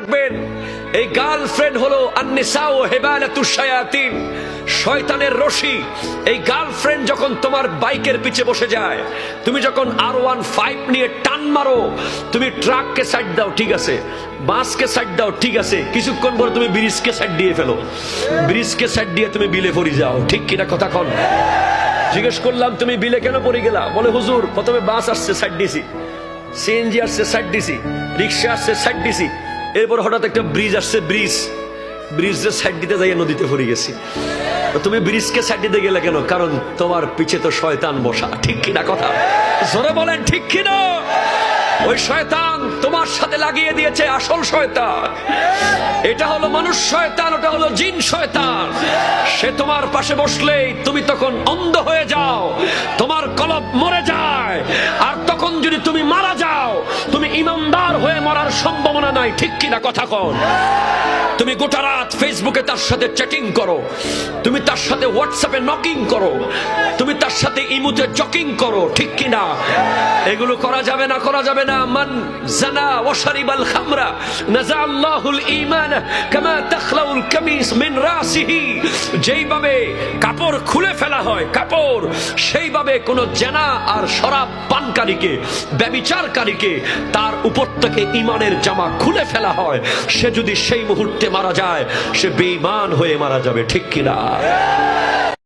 রাখবেন, এই গার্লফ্রেন্ড হলো আন-নিসাউ হিবালাতুশ শায়াতিন, শয়তানের রশি। এই গার্লফ্রেন্ড যখন তোমার বাইকের পিছে বসে যায়, তুমি যখন R15 নিয়ে টান মারো, তুমি ট্রাককে সাইড দাও ঠিক আছে, বাসকে সাইড দাও ঠিক আছে, কিছুক্ষণ পরে তুমি ব্রিজকে সাইড দিয়ে ফেলো, ব্রিজকে সাইড দিয়ে তুমি বিলে পড়ে যাও, ঠিক কিনা কথা কন? জিজ্ঞেস করলাম তুমি বিলে কেন পড়ে গেলা? বলে হুজুর প্রথমে বাস আসছে সাইড দিছি, সিএনজি আসছে সাইড দিছি, রিক্সা আসছে সাইড দিছি, এরপর হঠাৎ একটা ব্রিজ আসছে, ব্রিজের সাইড দিতে যাই নদীতে পড়ে গেছি। তুমি ব্রিজকে সাইড দিতে গেলে কেন? কারণ তোমার পিছে তো শয়তান বসা, ঠিক কিনা কথা? জোরে বলেন ঠিক কিনা? ওই শয়তান তোমার সাথে লাগিয়ে দিয়েছে আসল শয়তান। এটা হলো মানুষ শয়তান, ওটা হলো জিন শয়তান। সে তোমার পাশে বসলেই তুমি তখন অন্ধ হয়ে যাও, তোমার কলব মরে যায়। আর তখন যদি তুমি মারা যাও, তুমি ইমানদার হয়ে মরার সম্ভাবনা নাই, ঠিক কিনা কথা কন? তুমি গোটা রাত ফেসবুকে তার সাথে চ্যাটিং করো, তুমি তার সাথে হোয়াটসঅ্যাপে নকিং করো, তুমি তার সাথে ইমুতে জকিং করো, ঠিক কিনা? এগুলো করা যাবে না, করা যাবে না। মান জানা ওয়া শারিবাল খামরা নাজা আল্লাহুল ঈমান কামা তাখলাউল কামিস মিন রাসিহি। যেইভাবে কাপড় খুলে ফেলা হয় কাপড়, সেইভাবে কোন জেনা আর শরাব পানকারীকে, ব্যভিচারকারীকে তার উপর থেকে ঈমানের জামা খুলে ফেলা হয়। সে যদি সেই মুহূর্তে মারা যায়, সে বেঈমান হয়ে মারা যাবে, ঠিক কিনা?